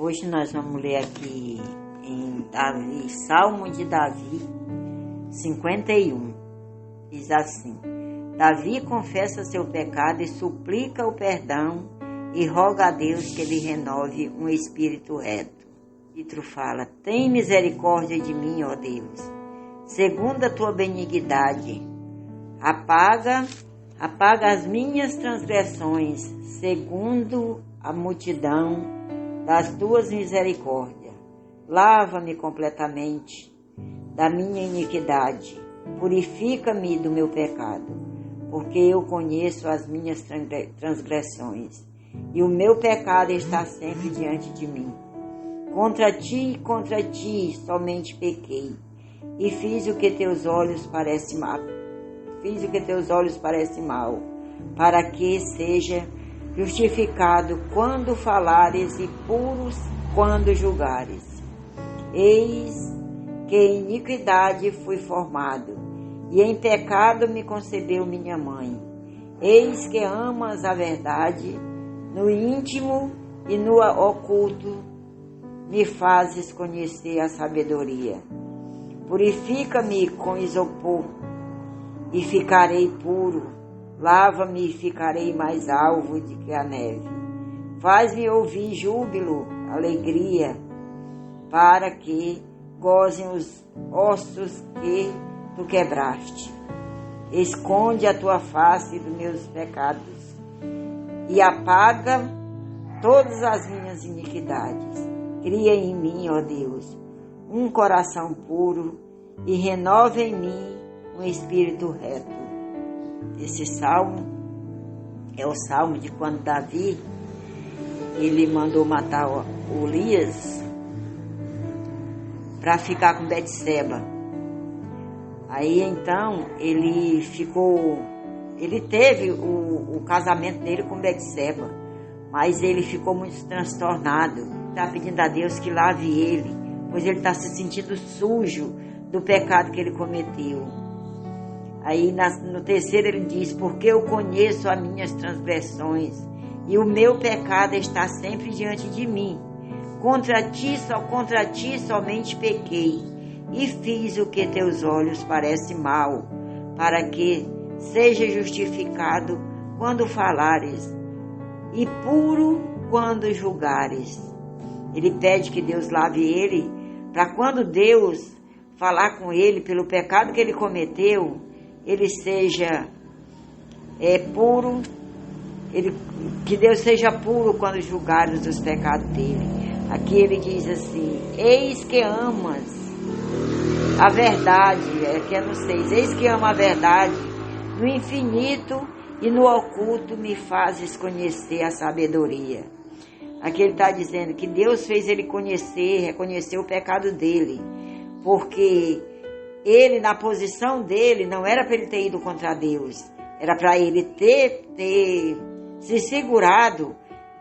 Hoje nós vamos ler aqui em Davi, Salmo de Davi 51. Diz assim: Davi confessa seu pecado e suplica o perdão e roga a Deus que lhe renove um espírito reto. O título fala: Tem misericórdia de mim, ó Deus, segundo a tua benignidade. Apaga as minhas transgressões, segundo a multidão das tuas misericórdias. Lava-me completamente da minha iniquidade, purifica-me do meu pecado, porque eu conheço as minhas transgressões, e o meu pecado está sempre diante de mim. Contra ti somente pequei, e fiz o que teus olhos parecem mal. Para que seja justificado quando falares e puros quando julgares. Eis que em iniquidade fui formado, e em pecado me concebeu minha mãe. Eis que amas a verdade, no íntimo e no oculto me fazes conhecer a sabedoria. Purifica-me com isopor, e ficarei puro. Lava-me e ficarei mais alvo do que a neve. Faz-me ouvir júbilo, alegria, para que gozem os ossos que tu quebraste. Esconde a tua face dos meus pecados e apaga todas as minhas iniquidades. Cria em mim, ó Deus, um coração puro e renova em mim um espírito reto. Esse salmo é o salmo de quando Davi ele mandou matar Urias para ficar com Betseba. Aí então ele teve o casamento dele com Betseba, mas ele ficou muito transtornado. Está pedindo a Deus que lave ele, pois ele está se sentindo sujo do pecado que ele cometeu. Aí no terceiro ele diz: porque eu conheço as minhas transgressões e o meu pecado está sempre diante de mim. Contra ti somente pequei e fiz o que teus olhos parecem mal, para que seja justificado quando falares e puro quando julgares. Ele pede que Deus lave ele, para quando Deus falar com ele pelo pecado que ele cometeu, ele seja puro, que Deus seja puro quando julgares os pecados dele. Aqui ele diz assim: eis que amas a verdade, aqui é no 6, eis que ama a verdade, no infinito e no oculto me fazes conhecer a sabedoria. Aqui ele está dizendo que Deus fez ele reconhecer o pecado dele, porque ele, na posição dele, não era para ele ter ido contra Deus, era para ele ter se segurado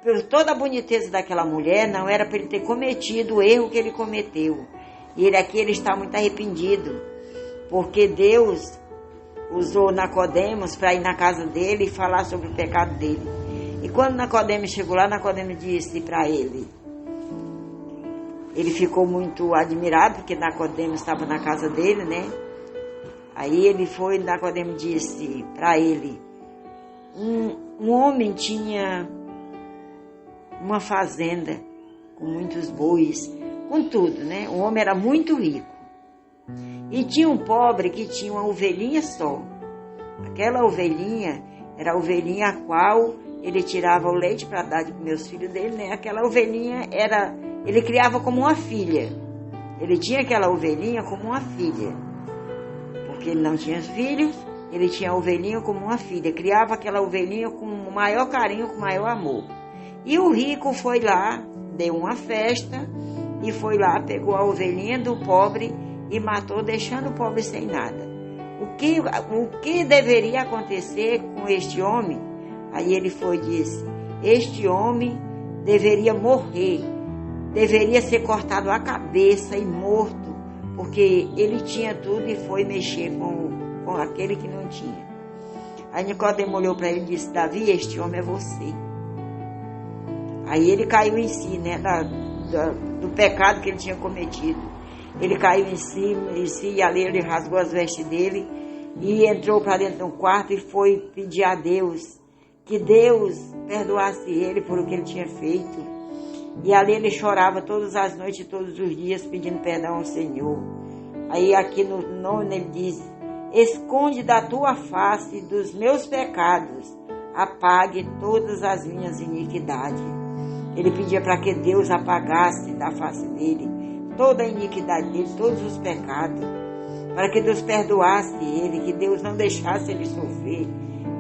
por toda a boniteza daquela mulher, não era para ele ter cometido o erro que ele cometeu. E ele está muito arrependido, porque Deus usou Nicodemos para ir na casa dele e falar sobre o pecado dele. E quando Nicodemos chegou lá, Nicodemos disse para ele ficou muito admirado, porque Nicodemos estava na casa dele, né? Aí Nicodemos disse para ele: um homem tinha uma fazenda com muitos bois, com tudo, né? O homem era muito rico. E tinha um pobre que tinha uma ovelhinha só. Aquela ovelhinha era a ovelhinha a qual ele tirava o leite para dar de comer os filhos dele, né? Aquela ovelhinha ele criava como uma filha. Ele tinha aquela ovelhinha como uma filha. Porque ele não tinha filhos, ele tinha a ovelhinha como uma filha. Criava aquela ovelhinha com o maior carinho, com o maior amor. E o rico foi lá, deu uma festa, e foi lá, pegou a ovelhinha do pobre e matou, deixando o pobre sem nada. O que deveria acontecer com este homem? Aí ele disse: este homem deveria morrer, deveria ser cortado a cabeça e morto, porque ele tinha tudo e foi mexer com aquele que não tinha. Aí Nicodemo olhou para ele e disse: Davi, este homem é você. Aí ele caiu em si, né, do pecado que ele tinha cometido. Ele caiu em si e ali ele rasgou as vestes dele e entrou para dentro do quarto e foi pedir a Deus que Deus perdoasse ele por o que ele tinha feito. E ali ele chorava todas as noites e todos os dias pedindo perdão ao Senhor. Aí aqui no 9 ele diz: esconde da tua face dos meus pecados, apague todas as minhas iniquidades. Ele pedia para que Deus apagasse da face dele toda a iniquidade dele, todos os pecados, para que Deus perdoasse ele, que Deus não deixasse ele sofrer,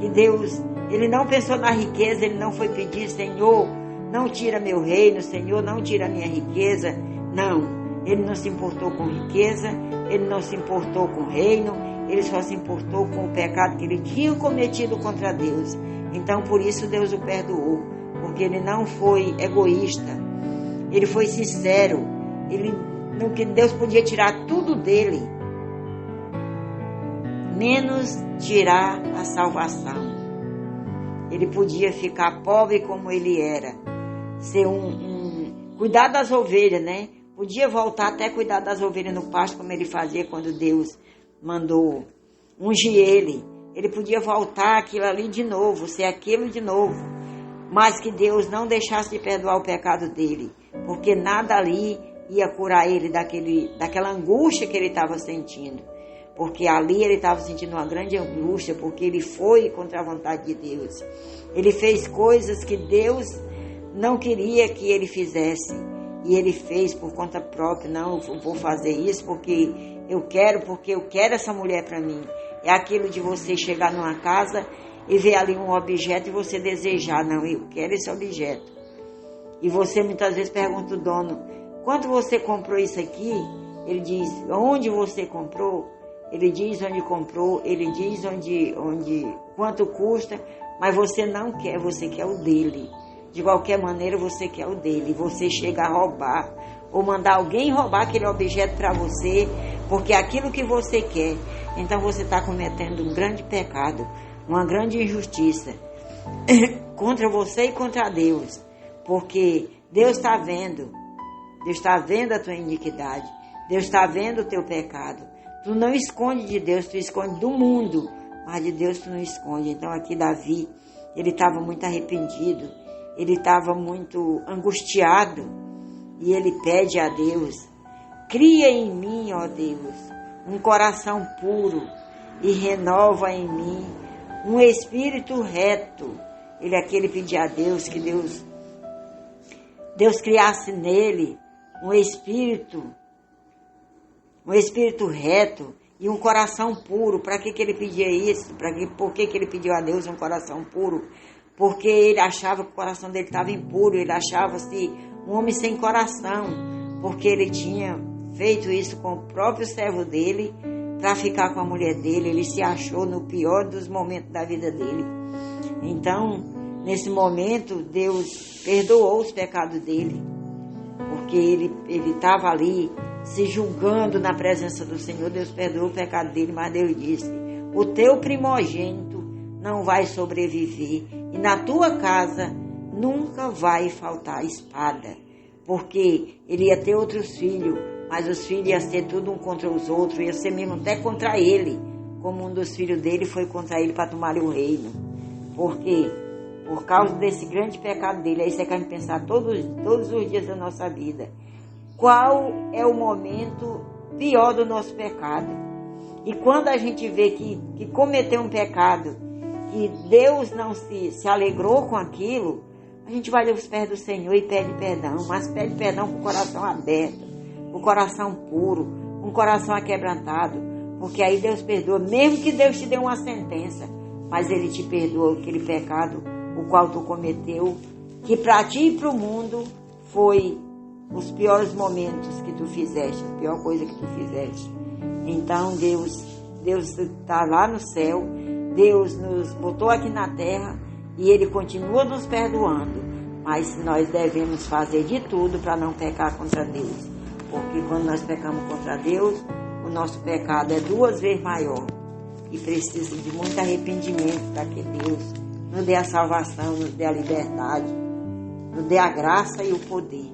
que Deus, ele não pensou na riqueza, ele não foi pedir: Senhor, não tira meu reino, Senhor, não tira minha riqueza. Não, ele não se importou com riqueza, ele não se importou com reino, ele só se importou com o pecado que ele tinha cometido contra Deus. Então, por isso Deus o perdoou, porque ele não foi egoísta, ele foi sincero, que Deus podia tirar tudo dele, menos tirar a salvação. Ele podia ficar pobre como ele era, ser cuidar das ovelhas, né? Podia voltar até cuidar das ovelhas no pasto, como ele fazia quando Deus mandou ungir ele. Ele podia voltar aquilo ali de novo, ser aquilo de novo, mas que Deus não deixasse de perdoar o pecado dele, porque nada ali ia curar ele daquela angústia que ele estava sentindo, porque ali ele estava sentindo uma grande angústia, porque ele foi contra a vontade de Deus. Ele fez coisas que Deus não queria que ele fizesse, e ele fez por conta própria. Não, eu vou fazer isso porque eu quero essa mulher para mim. É aquilo de você chegar numa casa e ver ali um objeto e você desejar: não, eu quero esse objeto. E você muitas vezes pergunta ao dono: quanto você comprou isso aqui? Ele diz: onde você comprou? Ele diz onde comprou, ele diz quanto custa, mas você não quer, você quer o dele. De qualquer maneira você quer o dele. Você chega a roubar ou mandar alguém roubar aquele objeto para você, porque é aquilo que você quer. Então você está cometendo um grande pecado, uma grande injustiça contra você e contra Deus, porque Deus está vendo a tua iniquidade, Deus está vendo o teu pecado. Tu não esconde de Deus, tu esconde do mundo, mas de Deus tu não esconde. Então aqui Davi, ele estava muito arrependido, ele estava muito angustiado, e ele pede a Deus: cria em mim, ó Deus, um coração puro e renova em mim um espírito reto. Ele pedia a Deus que Deus criasse nele um espírito reto e um coração puro. Para que ele pedia isso? Por que ele pediu a Deus um coração puro? Porque ele achava que o coração dele estava impuro, ele achava-se um homem sem coração, porque ele tinha feito isso com o próprio servo dele para ficar com a mulher dele. Ele se achou no pior dos momentos da vida dele. Então, nesse momento, Deus perdoou os pecados dele, porque ele estava ali se julgando na presença do Senhor. Deus perdoou o pecado dele, mas Deus disse: o teu primogênito não vai sobreviver, e na tua casa nunca vai faltar espada, porque ele ia ter outros filhos, mas os filhos iam ser tudo um contra os outros, ia ser mesmo até contra ele, como um dos filhos dele foi contra ele para tomar o reino. Por quê? Por causa desse grande pecado dele. Aí você quer pensar todos os dias da nossa vida: qual é o momento pior do nosso pecado? E quando a gente vê que cometeu um pecado, que Deus não se alegrou com aquilo, a gente vai aos pés do Senhor e pede perdão, mas pede perdão com o coração aberto, com o coração puro, com o coração aquebrantado, porque aí Deus perdoa, mesmo que Deus te dê uma sentença, mas Ele te perdoa aquele pecado o qual tu cometeu, que para ti e para o mundo foi os piores momentos que tu fizeste, a pior coisa que tu fizeste. Então Deus está lá no céu, Deus nos botou aqui na terra e Ele continua nos perdoando, mas nós devemos fazer de tudo para não pecar contra Deus, porque quando nós pecamos contra Deus, o nosso pecado é 2 vezes maior e precisa de muito arrependimento para que Deus nos dê a salvação, nos dê a liberdade, nos dê a graça e o poder.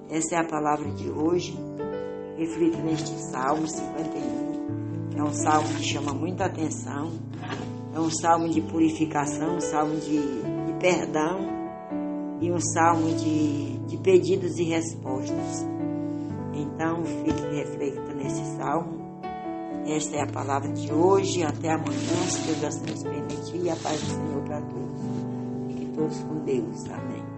Essa é a palavra de hoje, reflita neste Salmo 51, que é um salmo que chama muita atenção, é um salmo de purificação, um salmo de perdão e um salmo de pedidos e respostas. Então, fique e reflita nesse salmo. Esta é a palavra de hoje. Até amanhã, se Deus assim nos permitir, e a paz do Senhor para todos. Fiquem todos com Deus. Amém.